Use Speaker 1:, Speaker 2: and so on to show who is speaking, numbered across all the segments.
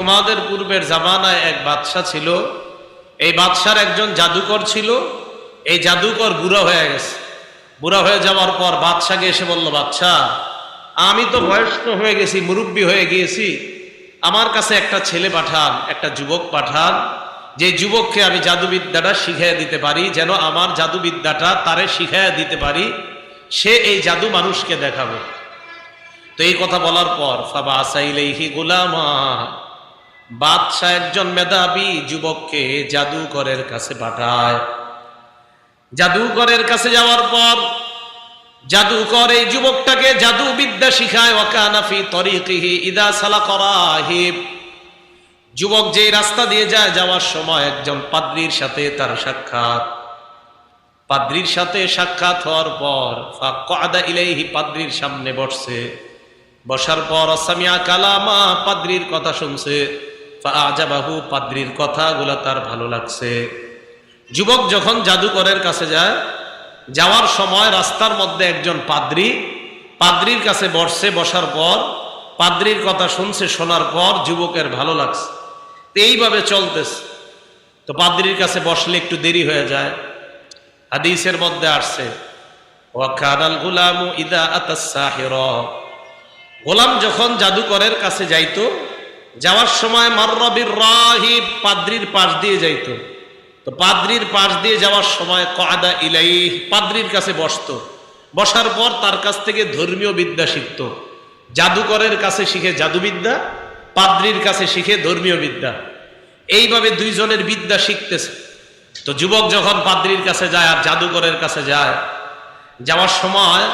Speaker 1: তোমাদের পূর্বের জামানায় এক বাদশা ছিল। এই বাদশার একজন জাদুকর ছিল। এই জাদুকর বুড়া হয়ে গেছে। বুড়া হয়ে যাওয়ার পর বাদশাকে এসে বলল, বাদশা, আমি তো বয়স্ক হয়ে গেছি, মুরব্বী হয়ে গিয়েছি, আমার কাছে একটা ছেলে পাঠান, একটা যুবক পাঠান, যে যুবককে আমি জাদুবিদ্যাটা শিখাইয়া দিতে পারি, যেন আমার জাদুবিদ্যাটা তারে শিখাইয়া দিতে পারি, সে এই জাদু মানুষকে দেখাবে। তো এই কথা বলার পর ফাবাসা ইলাইহি গুলামা, বাদশাহ একজন মেধাবী যুবককে জাদুকরের কাছে পাঠায়। জাদুকরের কাছে যাওয়ার পর জাদুকর এই যুবকটাকে জাদুবিদ্যা শিখায়। ওয়াকানা ফি তরিকিহি ইদা সালাকা রাহিব, যুবক যে রাস্তা দিয়ে যায়, যাওয়ার সময় একজন পাদ্রীর সাথে তার সাক্ষাৎ। পাদ্রীর সাথে সাক্ষাৎ হওয়ার পর ফাকাদা ইলাইহি, পাদ্রীর সামনে বসছে। বসার পর সামিয়া কালামা, পাদ্রীর কথা শুনছে। ফাআজাবাহু, পাদ্রীর কথাগুলো তার ভালো লাগছে। যুবক যখন জাদুকরের কাছে যায়, যাওয়ার সময় রাস্তার মধ্যে একজন পাদ্রীর কাছে বসছে। বসার পর পাদ্রীর কথা শুনছে, শোনার পর যুবকের ভালো লাগছে। এইভাবে চলতেছে। তো পাদ্রীর কাছে বসলে একটু দেরি হয়ে যায়। হাদিসের মধ্যে আসছে, ওয়াকানাল গুলামু ইদা আতাস সাহিরা, গোলাম যখন জাদুকরের কাছে যাইতো, যাওয়ার সময় মাররা বির রাহিব, পাদ্রীর পাশ দিয়ে যাইতো। তো পাদ্রীর পাশ দিয়ে যাওয়ার সময় কাদা ইলাইহি, পাদ্রীর কাছে বসতো। বসার পর তার কাছ থেকে ধর্মীয় বিদ্যা শিখতো। জাদুকরের কাছে শিখে জাদুবিদ্যা, পাদ্রীর কাছে শিখে ধর্মীয় বিদ্যা। এইভাবে দুইজনের বিদ্যা শিখতেছে। তো যুবক যখন পাদ্রীর কাছে যায় আর জাদুকরের কাছে যায়, যাওয়ার সময়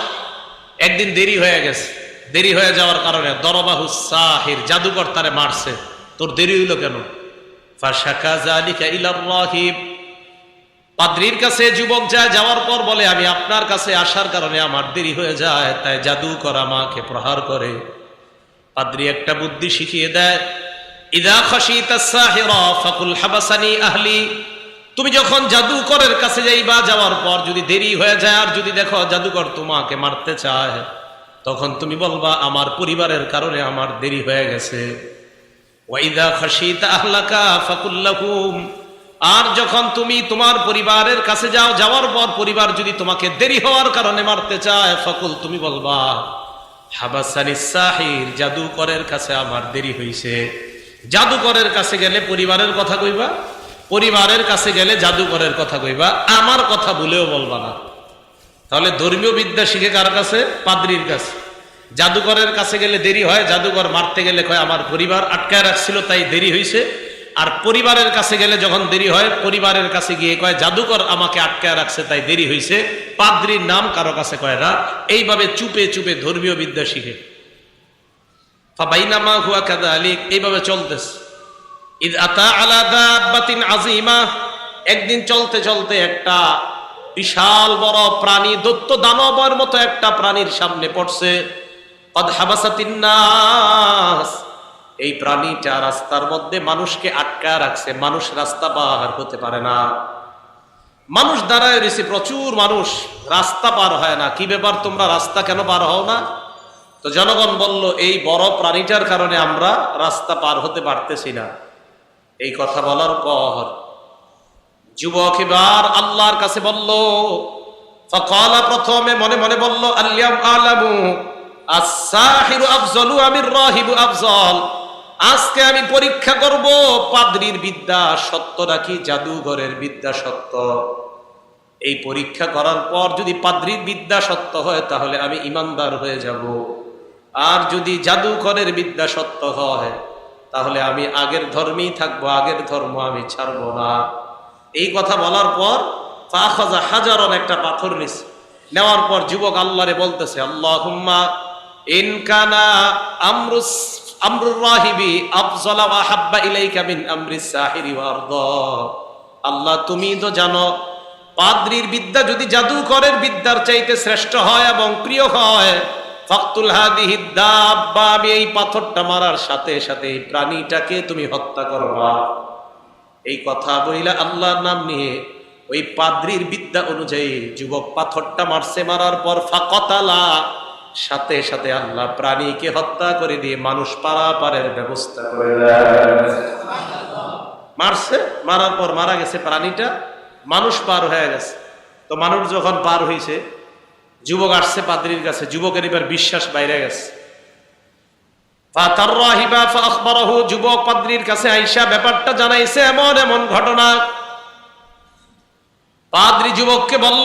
Speaker 1: একদিন দেরি হয়ে গেছে। দেরি হয়ে যাওয়ার কারণে দরবাহুস সাহির, জাদুকর তারে মারছে। তোর দেরি হইল কেন? ফাশাকা যালিকা ইলার রাহিব, পাদ্রীর কাছে যুবক যায়। যাওয়ার পর বলে, আমি আপনার কাছে আসার কারণে আমার দেরি হয়ে যায়, তাই জাদুকর আমাকে প্রহার করে। পাদ্রী একটা বুদ্ধি শিখিয়ে দেয়, ইদা খাশিতাস সাহিরা ফাকুল হাবাসানি আহলি, তুমি যখন জাদুকরের কাছে যাইবা, যাওয়ার পর যদি দেরি হয়ে যায় আর যদি দেখো জাদুকর তোমাকে মারতে চায়, তখন তুমি বলবা আমার পরিবারের কারণে আমার দেরি হয়ে গেছে। ওয়াইদা খাশিতা আহলাকা ফাকুল লাহুম, আর যখন তুমি তোমার পরিবারের কাছে যাও, যাওয়ার পর পরিবার যদি তোমাকে দেরি হওয়ার কারণে মারতে চায়, ফাকুল, তুমি বলবা হাবাসানিস সাহির, জাদুকরের কাছে আমার দেরি হইছে। জাদুকরের কাছে গেলে পরিবারের কথা কইবা, পরিবারের কাছে গেলে জাদুকরের কথা কইবা, আমার কথা ভুলেও বলবা না। তাহলে ধর্মীয় বিদ্যা শিখে কার কাছে? পাদ্রীর কাছে। জাদুকরের কাছে গেলে দেরি হয়, জাদুকর মারতে গেলে কয় আমার পরিবার আটকায় রাখছিল তাই দেরি হয়েছে। আর পরিবারের কাছে গেলে যখন দেরি হয়, পরিবারের কাছে গিয়ে কয় জাদুকর আমাকে আটকায় রাখছে তাই দেরি হয়েছে। পাদ্রীর নাম কারো কাছে কয় না। এইভাবে চুপে চুপে ধর্মীয় বিদ্যা শিখে। ফাবাইনামা হুয়া কাযালিক, এইভাবে চলতেছে। ইদ আতা আলা দাব্বাতিন আযীমা, একদিন চলতে চলতে একটা বিশাল বড় প্রাণী, দৈত্য দানবের মতো একটা প্রাণীর সামনে পড়ছে। কদ হাবাসাতিন নাস, এই প্রাণীটা রাস্তার মধ্যে মানুষকে আটকায় রাখছে, মানুষ রাস্তা পার হতে পারে না। মানুষ দাঁড়ায় রয়েছে, প্রচুর মানুষ, রাস্তা পার হয় না। কি ব্যাপার, তোমরা রাস্তা কেন পার হও না? তো জনগণ বলল, এই বড় প্রাণীটার কারণে আমরা রাস্তা পার হতে পারতেছি না। এই কথা বলার পর যুবক এবার আল্লাহর কাছে বলল, ফাকালা, প্রথমে মনে মনে বলল, আল্লাম আলামু আস-সাহিরু আফজালু আমির রাহিবু আফজাল, আজকে আমি পরীক্ষা করব পাদ্রীর বিদ্যা সত্য নাকি জাদুঘরের বিদ্যা সত্য। এই পরীক্ষা করার পর যদি পাদ্রীর বিদ্যা সত্য হয় তাহলে আমি ঈমানদার হয়ে যাব, আর যদি জাদুঘরের বিদ্যা সত্য হয় তাহলে আমি আগের ধর্মেই থাকবো, আগের ধর্ম আমি ছাড়বো না। এই কথা বলার পর ফাখাযা হাজারান, একটা পাথর নিছে। নেওয়ার পর যুবক আল্লাহরে বলতেছে, আল্লাহুম্মা ইন কানা আমরুর রাহিবি আফযালা ওয়া হাব্বা ইলাইকা মিন আমরিস সাহিরি ওয়া আরদা, আল্লাহ তুমি তো জানো পাদ্রীর বিদ্যা যদি জাদুকরের বিদ্যার চাইতে শ্রেষ্ঠ হয় এবং প্রিয় হয়, ফাকতুল হাদিহি দাব্বা, আমি এই পাথরটা মারার সাথে সাথে এই প্রাণীটাকে তুমি হত্যা করবা। এই কথা বলিলা আল্লাহর নাম নিয়ে ওই পাদ্রীর বিদ্যা অনুযায়ী যুবক পাথরটা মারছে। মারার পর ফাকাতালা, সাথে সাথে আল্লাহ প্রাণীকে হত্যা করে দিয়ে মানুষ পারাপারের ব্যবস্থা করে দেয়। মারছে, মারার পর মারা গেছে প্রাণীটা, মানুষ পার হয়ে গেছে। তো মানুষ যখন পার হয়েছে, যুবক আসছে পাদ্রীর কাছে, যুবকের এবার বিশ্বাস বাইরে গেছে। যুবক পাদ্রীর কাছে আইসা ব্যাপারটা জানাইছে, এমন এমন ঘটনা। পাদ্রী যুবককে বলল,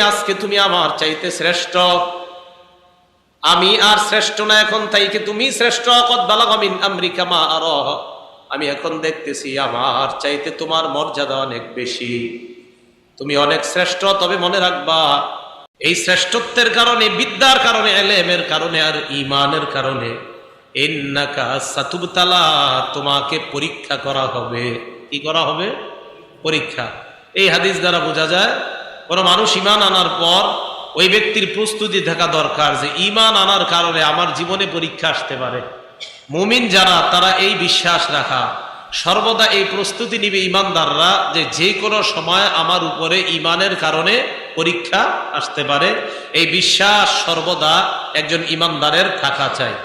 Speaker 1: আজকে তুমি আমার চাইতে শ্রেষ্ঠ, আমি আর শ্রেষ্ঠ না, এখন তাইকে তুমি শ্রেষ্ঠ। আমি এখন দেখতেছি আমার চাইতে তোমার মর্যাদা অনেক বেশি, তুমি অনেক শ্রেষ্ঠ। তবে মনে রাখবা, এই শ্রেষ্ঠত্বের কারণে, বিদ্যার কারণে, ইলমের কারণে আর ঈমানের কারণে ইন্নাকা সাতুবতালা, তোমাকে পরীক্ষা করা হবে। কি করা হবে? পরীক্ষা। এই হাদিস দ্বারা বোঝা যায়, কোন মানুষ ঈমান আনার পর ওই ব্যক্তির প্রস্তুতি থাকা দরকার যে ঈমান আনার কারণে আমার জীবনে পরীক্ষা আসতে পারে। মুমিন যারা, তারা এই বিশ্বাস রাখা, সর্বদা এই প্রস্তুতি নিবে ঈমানদাররা, যে কোনো সময় আমার উপরে ঈমানের কারণে পরীক্ষা আসতে পারে। এই বিশ্বাস সর্বদা একজন ঈমানদারের থাকা চাই।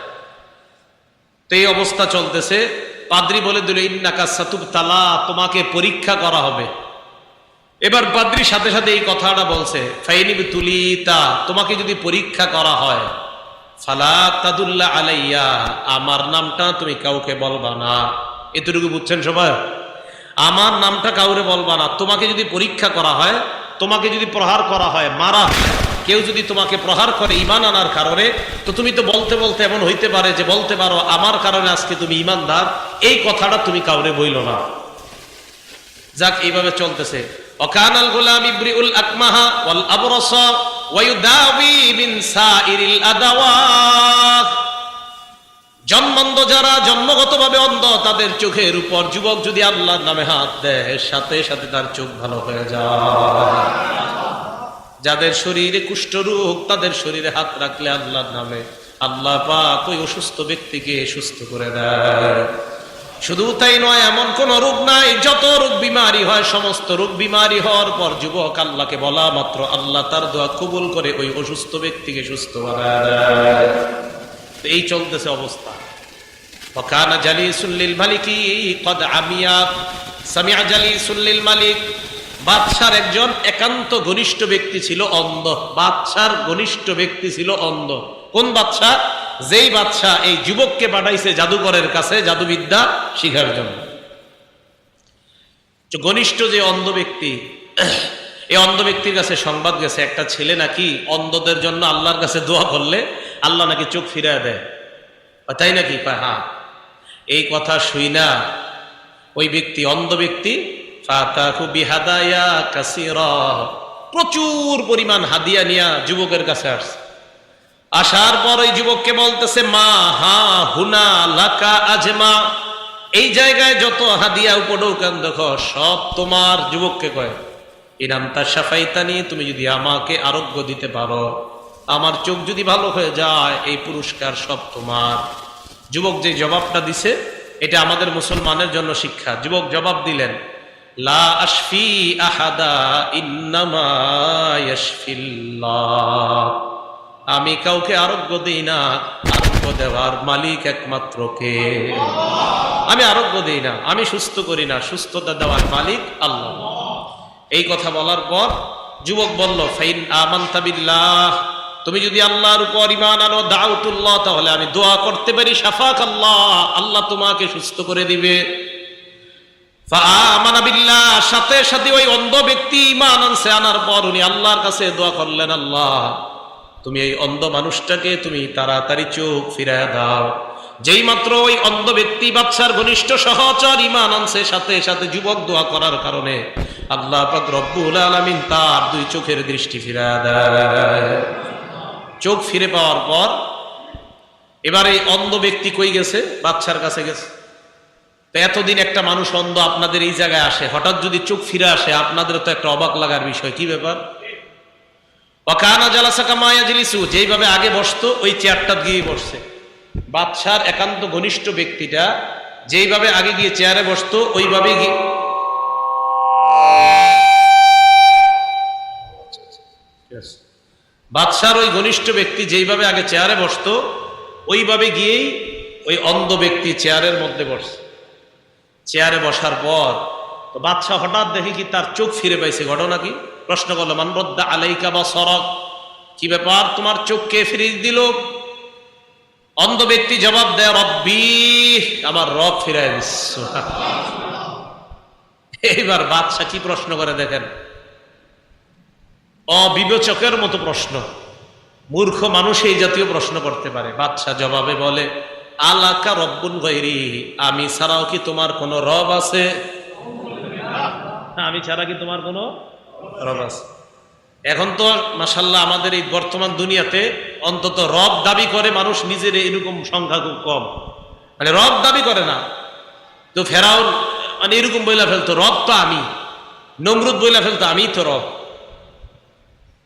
Speaker 1: তো এই অবস্থা চলতেছে। পাদ্রী বলে দিল, ইন্নাকা সাতুবতালা, তোমাকে পরীক্ষা করা হবে। এবার পাদ্রী সাথে সাথে এই কথাটা বলছে, ফাইনিবতুলিতা, তোমাকে যদি পরীক্ষা করা হয়, ফালা তাদুল্লা আলাইয়া, আমার নামটা তুমি কাউকে বলবা না। এতটুকু বুঝছেন সবাই? আমার নামটা কাউরে বলবা না। তোমাকে যদি পরীক্ষা করা হয়, তোমাকে যদি প্রহার করা হয়, মারা, কেউ যদি তোমাকে প্রহার করে ঈমান আনার কারণে, তো তুমি তো বলতে বলতে এমন হইতে পারে যে বলতে পারো আমার কারণে আজকে তুমি ঈমানদার, এই কথাটা তুমি কাউরে বইলো না। যাক, এইভাবে চলতেছে। ওয়াকানাল গুলাম ইবরিউল আকমাহা ওয়াল আবরাসা ওয়া ইউদাবি মিন সাইরিল আদাওয়াত। জন্মন্ধ যারা, জন্মগতভাবে অন্ধ, তাদের চোখের উপর যুবক যদি আল্লাহর নামে হাত দেয়, সাথে সাথে তার চোখ ভালো হয়ে যায়। যাদের শরীরে কুষ্ঠরোগ, তাদের শরীরে হাত রাখলে আল্লাহর নামে, আল্লাহ পাক ওই অসুস্থ ব্যক্তিকে সুস্থ করে দেয়। শুধু তাই নয়, এমন কোন রোগ নাই, যত রোগ বিমারি হয়, সমস্ত রোগ বিমারি হওয়ার পর যুবক আল্লাহকে বলা মাত্র আল্লাহ তার দোয়া কবুল করে ওই অসুস্থ ব্যক্তিকে সুস্থ বানায় দেয়। এই চলতেছে অবস্থা। ওয়াকানা জালিসুল লিল মালিকি ক্বাদ আমিয়া সামিআ জালিসুল লিল মালিক। বাদশার একজন একান্ত ঘনিষ্ঠ ব্যক্তি ছিল অন্ধ। বাদশার ঘনিষ্ঠ ব্যক্তি ছিল অন্ধ। কোন বাদশা? যেই বাদশা এই যুবককে পাঠাইছে জাদুকরের কাছে জাদুবিদ্যা শিখার জন্য। ঘনিষ্ঠ যে অন্ধ ব্যক্তি, এই অন্ধ ব্যক্তির কাছে সংবাদ গেছে, একটা ছেলে নাকি অন্ধদের জন্য আল্লাহর কাছে দোয়া করলে আল্লাহ নাকি চোখ ফিরিয়ে দেয়। তাই নাকি? হ্যাঁ। এই কথা শুই না ওই ব্যক্তি, অন্ধ ব্যক্তি, প্রচুর পরিমাণ হাদিয়া নিয়া যুবকের কাছে আসছে। আসার পর ওই যুবককে বলতেছে, মা হা হুনা লাকা আজমা, এই জায়গায় যত হাদিয়া উপঢৌকন দেখো সব তোমার। যুবককে কয়, ইনান্তা শাফাইতানি, তুমি যদি আমাকে আরোগ্য দিতে পারো, আমার চোখ যদি ভালো হয়ে যায়, এই পুরস্কার সব তোমার। যুবক যে জবাবটা দিছে, এটা আমাদের মুসলমানের জন্য শিক্ষা। যুবক জবাব দিলেন, লা আশফি আহাদা ইন্নামা ইয়াশফিল্লাহ, আমি কাউকে আরোগ্য দিই না, আরোগ্য দেওয়ার মালিক একমাত্র কে? আমি আরোগ্য দিই না, আমি সুস্থ করি না, সুস্থতা দেওয়ার মালিক আল্লাহ। এই কথা বলার পর যুবক বলল, ফাইন আমানতা বিল্লাহ, তুমি যদি আল্লাহর উপর ঈমান আনো, দাউতুল্লাহ, তাহলে আমি দোয়া করতে পারি, শাফাক আল্লাহ, আল্লাহ তোমাকে সুস্থ করে দিবে। ফাআমানা বিল্লাহ, সাথে সাথে ওই অন্ধ ব্যক্তি ঈমান আনছে। আনার পর উনি আল্লাহর কাছে দোয়া করলেন, আল্লাহ তুমি এই অন্ধ মানুষটাকে তুমি তাড়াতাড়ি চোখ ফিরায় দাও। যেই মাত্র ওই অন্ধ ব্যক্তি বাদশার ঘনিষ্ঠ সহচর ঈমান আনছে, সাথে সাথে যুবক দোয়া করার কারণে আল্লাহ পাক রব্বুল আলামিন তার দুই চোখের দৃষ্টি ফিরায় দেয়। চোখ ফিরে পাওয়ার পর এবার এই অন্ধ ব্যক্তি কই গেছে? বাদশার কাছে গেছে। তো এতদিন একটা মানুষ অন্ধ আপনাদের এই জায়গায় আসে, হঠাৎ যদি চোখ ফিরে আসে, আপনাদের তো একটা অবাক লাগার বিষয়। কি ব্যাপার? ওয়াকানা জালাসা কামা ইয়াজলিসু, যেইভাবে আগে বসতো ওই চেয়ারটা গিয়ে বসছে। বাদশার একান্ত ঘনিষ্ঠ ব্যক্তিটা যেইভাবে আগে গিয়ে চেয়ারে বসতো ওইভাবে গিয়ে, বাদশার ওই ঘনিষ্ঠ ব্যক্তি যেইভাবে আগে চেয়ারে বসতো ওইভাবে গিয়েই ওই অন্ধ ব্যক্তি চেয়ারের মধ্যে বসছে। চেয়ারে বসার পর তো বাদশা হঠাৎ দেখে কি তার চোখ ফিরে পাইছে। ঘটনা কি? প্রশ্ন করলো, মান রদ্দা আলাইকা বাসারাক, কি ব্যাপার, তোমার চোখ কে ফিরিয়ে দিল? অন্ধ ব্যক্তি জবাব দেয়, রব্বি, আমার রব ফিরাই দিচ্ছ। এইবার বাদশা কি প্রশ্ন করে দেখেন, অবিবেচকের মতো প্রশ্ন। মূর্খ মানুষ এই জাতীয় প্রশ্ন করতে পারে। বাদশা জবাবে বলে, আলাকা রব্বুন গায়রি, আমি ছাড়াও কি তোমার কোনো রব আছে? আমি ছাড়া কি তোমার কোনো রব আছে? এখন তো মাশাআল্লাহ আমাদের এই বর্তমান দুনিয়াতে অন্তত রব দাবি করে মানুষ নিজের এরকম সংখ্যা খুব কম, মানে রব দাবি করে না। তো ফেরাউন মানে এরকম বইলা ফেলতো, রব তো আমি। নমরুদ বইলা ফেলতো, আমি তো রব।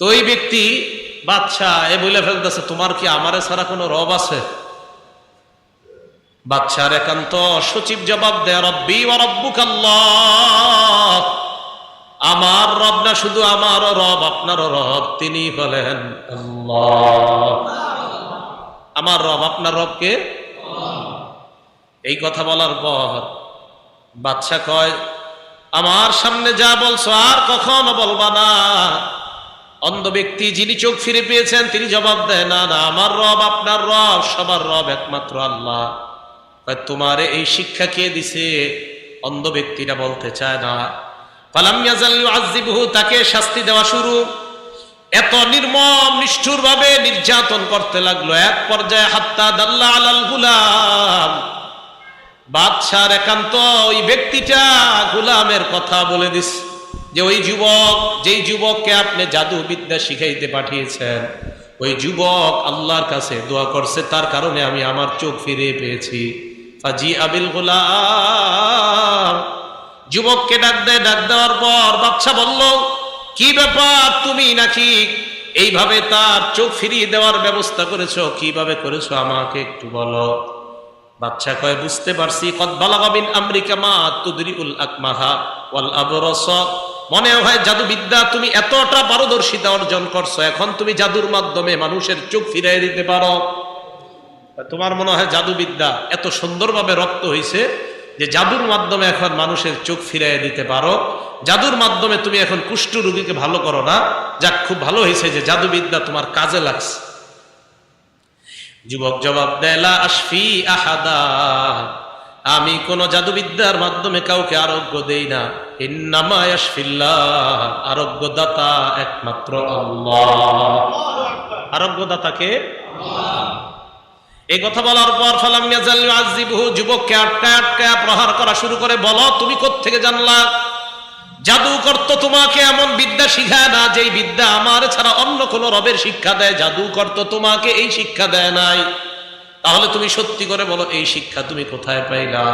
Speaker 1: তো ওই ব্যক্তি বাদশাহ এ বইলা ফেলতেছে, তোমার কি আমারে ছাড়া কোনো রব আছে? বাদশার একান্ত সচিব জবাব দেয়, রব্বি ওয়া রব্বুকাল্লাহ, আমার রব না শুধু আমারও রব, আপনারও রব, তিনি বলেন আল্লাহ। আমার রব, আপনার রব কে? এই কথা বলার পর বাদশা কয়, আমার সামনে যা বলছো আর কখনো বলবা না। অন্ধ ব্যক্তি যিনি চোখ ফিরে পেয়েছেন তিনি জবাব দেয়, না না, আমার রব আপনার রব, সবার রব একমাত্র আল্লাহ। তোমারে এই শিক্ষা কে দিছে? অন্ধ ব্যক্তিটা বলতে চায় না। ফালাম ইয়াজাল ইউআযিবুহু, তাকে শাস্তি দেওয়া শুরু। এত নির্মম নিষ্ঠুর ভাবে নির্যাতন করতে লাগলো। এক পর্যায়ে হাত্তা দাল্লা আলাল গুলাম, বাদশার একান্ত ওই ব্যক্তিটা গোলামের কথা বলে দিস যে ওই যুবক, যেই যুবককে আপনি জাদু বিদ্যা শিখাইতে পাঠিয়েছেন, ওই যুবক আল্লাহর কাছে দোয়া করছে, তার কারণে আমি আমার চোখ ফিরে পেয়েছি। ফাজি আবিল গোলাম, যুবককে ডাক দেয়। ডাক দেওয়ার পর বাদশা বলল, কি ব্যাপার, তুমি নাকি এইভাবে তার চোখ ফিরিয়ে দেওয়ার ব্যবস্থা করেছো? কিভাবে করেছো আমাকে একটু বলো। বাদশা কয়, বুঝতে পারছি, কদ বালাগা মিন আমরিকা মা তুদরিউল আকমাহা ওয়াল আবরাস, মনে হয় জাদুবিদ্যা তুমি এতটা পারদর্শিতা অর্জন করছো, এখন তুমি জাদুর মাধ্যমে মানুষের চোখ ফিরিয়ে দিতে পারো। তোমার মনে হয় জাদুবিদ্যা এত সুন্দরভাবে রপ্ত হয়েছে যে জাদুর মাধ্যমে এখন মানুষের চোখ ফিরিয়ে দিতে পারো। জাদুর মাধ্যমে তুমি এখন কুষ্ঠ রোগীকে ভালো করো না। যাক, খুব ভালো হয়েছে যে জাদুবিদ্যা তোমার কাজে লাগছে। যুবক জবাব দেয়, লা আশফি আহাদা, আমি কোন জাদুবিদ্যার মাধ্যমে কাউকে আরোগ্য দেই না। ইন্নামা ইয়াশফিল্লাহ, আরোগ্যদাতা একমাত্র আল্লাহ। আরোগ্যদাতাকে এই কথা বলার পর ফালাম ইয়াজাল ইউআযিবুহু, যুবককে আটকায় আটকায় প্রহার করা শুরু করে। বলো, তুমি কোত্থেকে জানলা? জাদুকর তো তোমাকে এমন বিদ্যা শিখায় না যেই বিদ্যা আমার ছাড়া অন্য কোন রবের শিক্ষা দেয়। জাদুকর তো তোমাকে এই শিক্ষা দেয় নাই। তাহলে তুমি সত্যি করে বলো, এই শিক্ষা তুমি কোথায় পাইলা?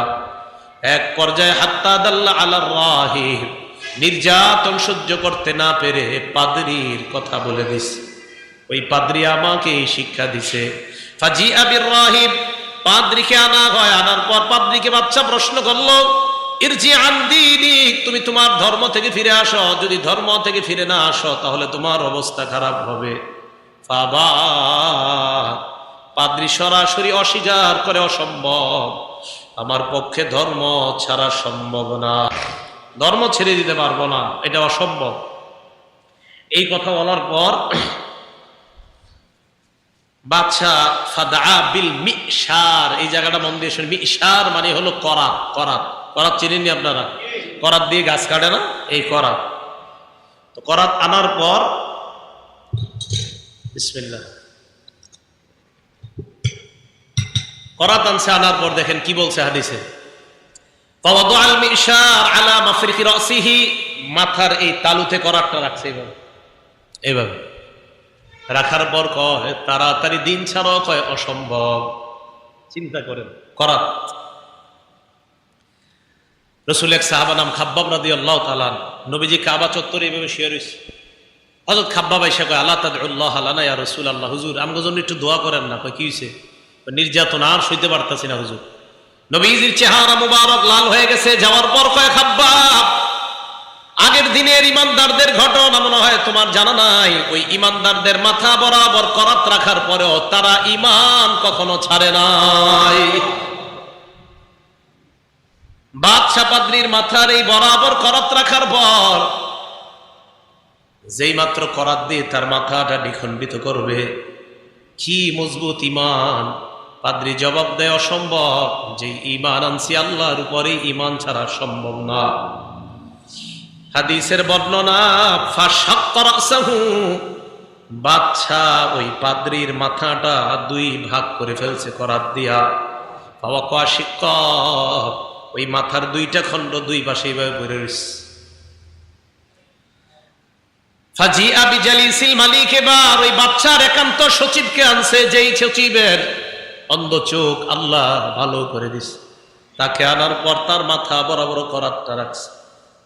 Speaker 1: এক পর্যায়ে হাত্তা দাল্লা আলার রাহিব, নির্যাতন সহ্য করতে না পেরে পাদ্রীর কথা বলে দিস। ওই পাদ্রী আমাকে এই শিক্ষা দিছে। ফাজি আবির রাহিব, পাদ্রীকে আনা হয়। আনার পর পাদ্রীকে বাচ্চা প্রশ্ন করলো, ইরজি আন দীনিক, তুমি তোমার ধর্ম থেকে ফিরে আসো। যদি ধর্ম থেকে ফিরে না আসো তাহলে তোমার অবস্থা খারাপ হবে। ফাবা, পাদ্রী সরাসরি অস্বীকার করে, অসম্ভব, আমার পক্ষে ধর্ম ছাড়া সম্ভব না, ধর্ম ছেড়ে দিতে পারবো না, এটা অসম্ভব। এই কথা বলার পর বাদশা ফাদা বিল মিশার, এই জায়গাটা মন দিয়ে শুনুন। মিশার মানে হলো করাত। করাত, করাত চিনেননি আপনারা? করাত দিয়ে গাছ কাটে না, এই করাত। তো করাত আনার পর বিসমিল্লাহ, করাত আনছে। আনার পর দেখেন কি বলছে হাদিসে, ফাওয়াদাল মিশার আলা মাফরিকি রাসিহি, মাথার এই তালুতে করাতটা রাখছে এইভাবে, এইভাবে রাখার পর কয় তাড়াতাড়ি দিন ছাড়াও, কয় অসম্ভব। চিন্তা করেন, করাত। রাসূল এক সাহাবা নাম খাব্বাব রাদিয়াল্লাহু তাআলা, নবীজি কাবা চত্বরে এইভাবে শুয়ে রয়েছে। হযরত খাব্বাব আয়েশা কয়, আল্লাহ তাদউল্লাহ লানা ইয়া রাসূলুল্লাহ, হুজুর আমগো জন্য একটু দোয়া করেন না। কয় কি হইছে? নির্যাতন আর সইতে পারতাছি না হুজুর। নবীজির চেহারা মুবারক লাল হয়ে গেছে। যাওয়ার পর কয়, খাব্বাব আগের দিনের ইমানদারদের ঘটনা মনে হয় তোমার জানা নাই। ওই ইমানদারদের মাথা বরাবর করাত রাখার পরেও তারা ঈমান কখনো ছাড়ে নাই। বাদশা পাদ্রীর মাথার এই বরাবর করাত রাখার পর যেই মাত্র করাত দিয়ে তার মাথাটা দ্বিখণ্ডিত করবে, কি মজবুত ঈমান। পাদ্রী জবাব দেয়, অসম্ভব, যে ঈমান আনছি আল্লাহর উপরে ঈমান ছাড়া সম্ভব না। হাদিসের বর্ণনা, ফাশাক্কা রাসাহু, বাদশা ওই পাদ্রীর মাথাটা দুই ভাগ করে ফেলছে করাত দিয়া। ফাওয়াকা শিক্কা, ওই মাথার দুইটা খণ্ড দুই পাশে এইভাবে পড়ে রয়েছে। ফাজিআ বিজালিসিল মালিক, এবার ওই বাদশার একান্ত সচিবকে আনছে, যেই সচিবের অন্ধ চোখ আল্লাহ ভালো করে দিছে। তাকে আনার পর তার মাথা বরাবর করাতটা রাখছে।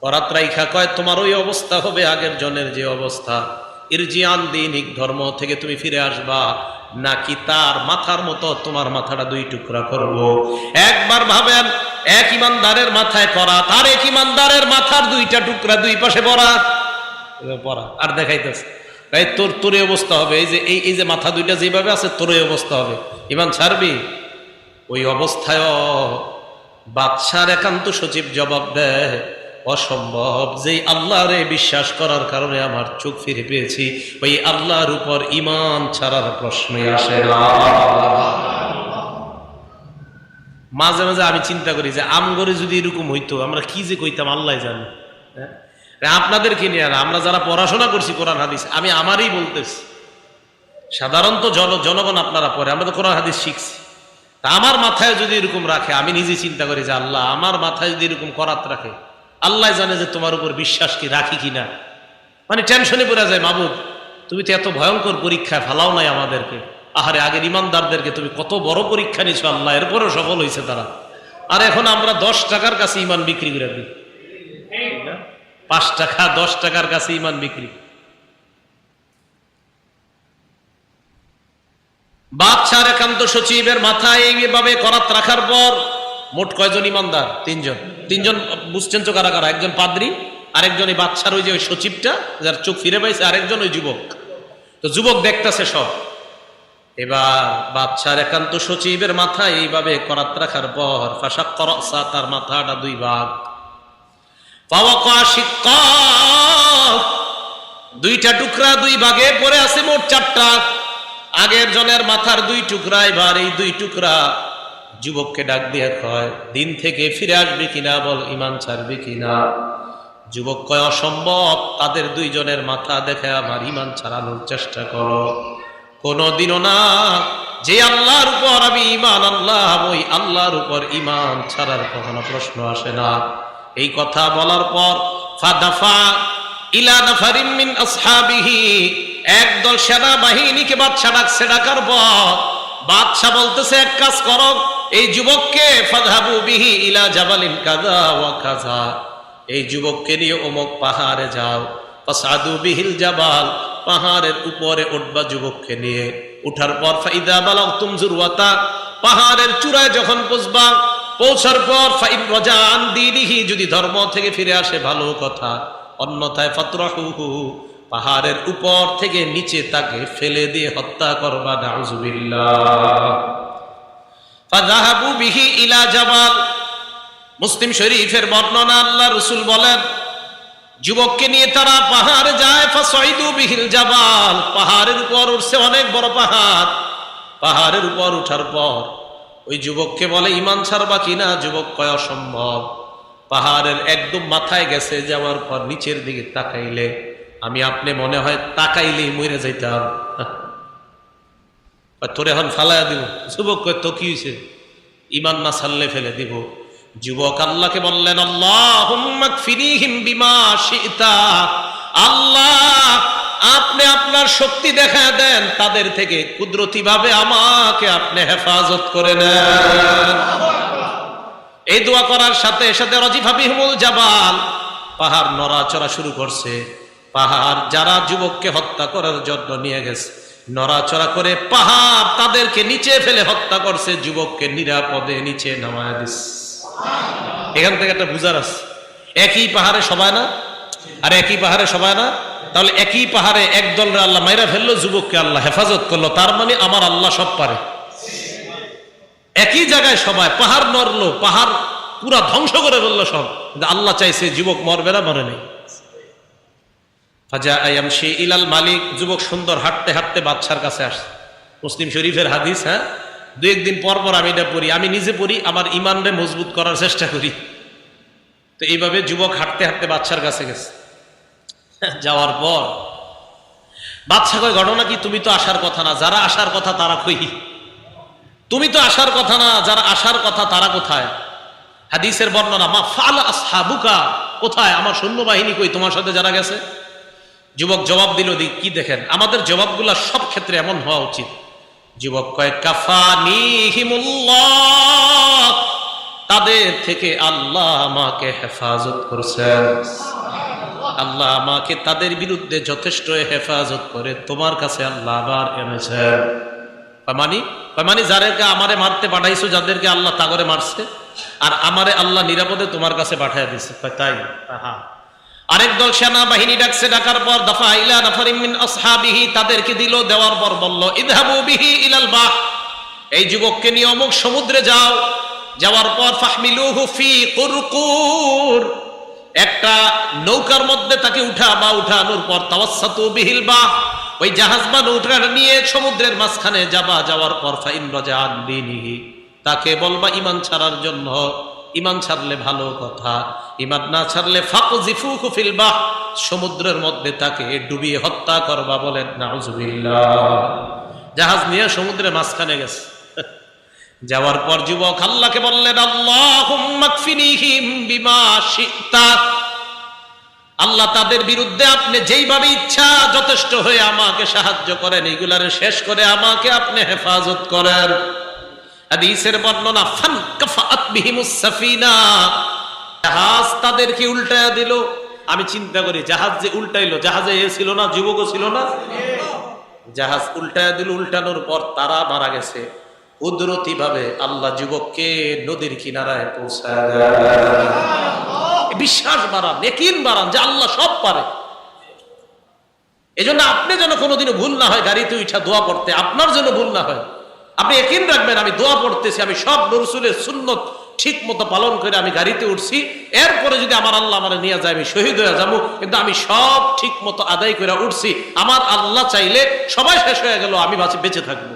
Speaker 1: করাত রাইখা কয়, তোমার ওই অবস্থা হবে আগের জনের যে অবস্থা, ইরজিআন দীনিক, ধর্ম থেকে তুমি ফিরে আসবা, নাকি তার মাথার মতো তোমার মাথাটা দুই টুকরা করব। একবার ভাবেন, এক ইমানদারের মাথায় করাত, আর এক ইমানদারের মাথার দুইটা টুকরা দুই পাশে পড়া আর দেখাইতেছে, তোর অবস্থা হবে, এই যে মাথা দুইটা যেভাবে আছে তোর অবস্থা হবে, ঈমান ছাড়বি? ওই অবস্থায় বাদশার একান্ত সচিব জবাব দেয়, অসম্ভব, যেই আল্লাহরে বিশ্বাস করার কারণে আমার চোখ ফিরে পেয়েছি, ওই আল্লাহর উপর ঈমান ছাড়ার প্রশ্নই আসে না। মাঝে মাঝে আমি চিন্তা করি যে আমগরে যদি এরকম হইতো আমরা কি যে কইতাম আল্লাহ জানে। আপনাদেরকে নিয়ে না, আমরা যারা পড়াশোনা করছি কোরআন হাদিস, আমি আমারই বলতেছি, সাধারণত জনগণ আপনারা পড়ে, আমরা তো কোরআন হাদিস শিখছি, তা আমার মাথায় যদি এরকম রাখে, আমি নিজে চিন্তা করি যে আল্লাহ আমার মাথায় যদি এরকম করাত রাখে, আল্লাহ জানে যে তোমার উপর বিশ্বাস কি রাখি কিনা। মানে টেনশনে পড়ে যায়, মাবুদ তুমি তো এত ভয়ঙ্কর পরীক্ষায় ফালাও নাই আমাদেরকে, আহারে আগের ইমানদারদেরকে তুমি কত বড় পরীক্ষা নিছো আল্লাহ, এরপরেও সফল হয়েছে তারা, আর এখন আমরা 10 টাকার কাছে ইমান বিক্রি করে দিই, 5 টাকা 10 টাকার কাছে ইমান বিক্রি। বাদশার একান্ত সচিবের মাথায় এইভাবে করাত রাখার পর মোট কয়জন ইমানদার? 3জন। বুঝছেন তো কারা কারা? একজন পাদ্রী, আরেকজন এই বাদশার ওই যে ওই সচিবটা যার চোখ ফিরে পাইছে, আরেকজন ওই যুবক। তো যুবক দেখতেছে সব। এবার বাদশার একান্ত সচিবের মাথায় এইভাবে করাত রাখার পর ফাশাক্কা রাসা, তার মাথাটা দুই ভাগ। ফাওয়াকা শিক্কা, দুইটা টুকরা দুই ভাগে পড়ে আছে, মোট 4টা। আগের জনের মাথার দুই টুকরা, এবার এই দুই টুকরা যুবককে ডাক দিয়ে কয়, দিন থেকে ফিরে আসবে কিনা বল, ঈমান ছাড়বে কিনা? যুবক কয়, অসম্ভব, তাদের দুইজনের মাথা দেখে আমার ঈমান ছাড়ানোর চেষ্টা করো। কোনদিনও না, যে আল্লাহর উপর আমি ঈমান আনলাম, ওই আল্লাহর উপর ঈমান ছাড়ার কখনো প্রশ্ন আসে না। এই কথা বলার পর ফাদাফা ইলা নাফারিন মিন আসহাবিহি, একদল সেনাবাহিনীকে বাদশা ডাকছে। ডাকার পর বাদশা বলতেছে, এক কাজ করো, এই যুবককে ফাযহাবু বিহি ইলা জাবালিন কাযা ওয়া কাযা, এই যুবককে নিয়ে অমুক পাহাড়ে যাও। ফাসাদু বিহিল জাবাল, পাহাড়ের উপরে উঠবা যুবককে নিয়ে। উঠার পর ফাইদা বালাগতুম যুরওয়াতা, পাহাড়ের চূড়ায় যখন পৌঁছবা, পৌঁছার পর ফাইন রাজান দীনিহি, যদি ধর্ম থেকে ফিরে আসে ভালো কথা, অন্যথায় ফাতরাহুহু, পাহাড়ের উপর থেকে নিচে তাকে ফেলে দিয়ে হত্যা করবা। নাউযুবিল্লাহ। ফাযাহাবু বিহি ইলা জাবাল, মুসলিম শরীফের বর্ণনা, আল্লাহ রাসূল বলেন, যুবককে নিয়ে তারা পাহাড়ে যায়। ফাসাইদু বিহিল জাবাল, পাহাড়ের উপর উঠছে, অনেক বড় পাহাড়। পাহাড়ের উপর উঠার পর ওই যুবককে বলে, ঈমান ছাড়বা কিনা? যুবক কয়, অসম্ভব। পাহাড়ের একদম মাথায় গেছে, যাওয়ার পর নিচের দিকে তাকাইলে আমি আপনি মনে হয় তাকাইলেই মরে যাইতাম, তোরে এখন ফালাইয়া দিব। যুবক কয়, তো কি হয়েছে? ঈমান না ছাড়লে ফেলে দিব। যুবক আল্লাহকে বললেন, আল্লাহুম্মা কফিনিহিম বিমা শি'তা, আল্লাহ আপনি আপনার শক্তি দেখা দেন, তাদের থেকে কুদরতি ভাবে আমাকে আপনি হেফাজত করে নেন। এই দোয়া করার সাথে সাথে রাজিফা বিহিমুল জাবাল, পাহাড় নড়াচড়া শুরু করছে। পাহাড় যারা যুবককে হত্যা করার জন্য নিয়ে গেছে, নড়াচড়া করে পাহাড় তাদেরকে নিচে ফেলে হত্যা করছে, যুবককে নিরাপদে নিচে নামায় দিচ্ছে। এখান থেকে একটা বুঝার আছে, একই পাহাড়ে সবাই না, আর একই পাহাড়ে সবাই না? তাহলে একই পাহাড়ে একদল আল্লাহ মাইরা ফেললো, যুবককে আল্লাহ হেফাজত করলো, তার মানে আমার আল্লাহ সব পারে। একই জায়গায় সবাই, পাহাড় নড়লো, পাহাড় পুরা ধ্বংস করে ফেললো সব, কিন্তু আল্লাহ চাইছে যুবক মরবে না, মরে নেই। ফাজা আয়ামশি ইলাল মালিক, যুবক সুন্দর হাঁটতে হাঁটতে বাদশার কাছে আসছে। মুসলিম শরীফের হাদিস। হ্যাঁ, দু একদিন পর পর আমি এটা পড়ি, আমি নিজে পড়ি, আমার ইমানরে মজবুত করার চেষ্টা করি। তো এইভাবে যুবক হাঁটতে হাঁটতে বাদশার কাছে গেছে। যাওয়ার পর বাদশা কয়, ঘটনা কি? তুমি তো আসার কথা না, যারা আসার কথা তারা কই? তুমি তো আসার কথা না, যারা আসার কথা তারা কোথায়? হাদিসের বর্ণনা, মা ফাআলা আসহাবুকা, কোথায় আমার সৈন্যবাহিনী কই, তোমার সাথে যারা গেছে? যুবক জবাব দিল, কি দেখেন আমাদের জবাবগুলা সব ক্ষেত্রে এমন হওয়া উচিত। যুবক কয়, কাফানিহিমুল্লাহ, তাদের থেকে আল্লাহ আমাকে হেফাজত করছেন। আল্লাহ আমাকে তাদের বিরুদ্ধে যথেষ্ট হেফাজত করে তোমার কাছে আল্লাহ আবার এনেছেন। মানে যাদেরকে আমারে মারতে পাঠাইছো, যাদেরকে আল্লাহ তাগরে মারছে, আর আমারে আল্লাহ নিরাপদে তোমার কাছে পাঠাইয়া দিছে। তাই? আরেক দল সেনাবাহিনী ডাকছে, ডাকার পর দফা ইলা নাফারিম মিন আসহাবিহি, তাদেরকে দিল, দেওয়ার পর বলল, ইযহাবু বিহি ইলাল বাহ, এই যুবককে নিয়ে অমুক সমুদ্রে যাও। যাওয়ার পর ফাহমিলুহু ফি কুরকুর, একটা নৌকার মধ্যে তাকে উঠানোর পর তাওয়াসসাতু বিহিল বাহ, ওই জাহাজ বা নৌকা নিয়ে সমুদ্রের মাঝখানে যাবা। যাওয়ার পর ফাইন রাজাআন দিনিহি, তাকে বলবা ঈমান ছাড়ার জন্য। ঈমান ছাড়লে ভালো কথা, ঈমান না ছাড়লে ফাকযিফুহু ফিল বাহ, সমুদ্রের মধ্যে তাকে ডুবিয়ে হত্যা করবা। বলেন নাউযুবিল্লাহ। জাহাজ নিয়ে সমুদ্রের মাঝখানে গেছে। যাওয়ার পর যুবক আল্লাহকে বললেন, আল্লাহুম্মা কফিনিহিম বিমা শি'তা, আল্লাহ তাদের বিরুদ্ধে আপনি যেইভাবে ইচ্ছা যথেষ্ট হয়ে আমাকে সাহায্য করেন, এগুলারে শেষ করে আমাকে আপনি হেফাজত করেন। হাদিসের বর্ণনা, ফানকাফাআত বিহিমুস সাফিনা, জাহাজ তাদেরকে উল্টায়া দিল। আমি চিন্তা করি, জাহাজ যে উল্টাইলো, জাহাজে এ ছিল না, যুবকও ছিল না, জাহাজ উল্টায়া দিল। উল্টানোর পর তারা মারা গেছে। কুদরতি ভাবে আল্লাহ যুবককে নদীর কিনারায় পৌঁছায় দেয়। বিশ্বাস বাড়ান, ইয়াকিন বাড়ান যে আল্লাহ সব পারে। এজন্য আপনি যেন কোনোদিনও ভুল না হয় গাড়িতে উঠা দোয়া পড়তে, আপনার জন্য ভুল না হয়। আপনি ইয়াকিন রাখবেন, আমি দোয়া পড়তেছি, আমি সব রাসূলের সুন্নত ঠিক মতো পালন করে আমি গাড়িতে উঠছি, এরপরে যদি আমার আল্লাহ আমার নিয়ে যায় আমি শহীদ হয়ে যাবো, কিন্তু আমি সব ঠিক মতো আদায় করে উঠছি। আমার আল্লাহ চাইলে সবাই শেষ হয়ে গেল, আমি বেঁচে থাকবো।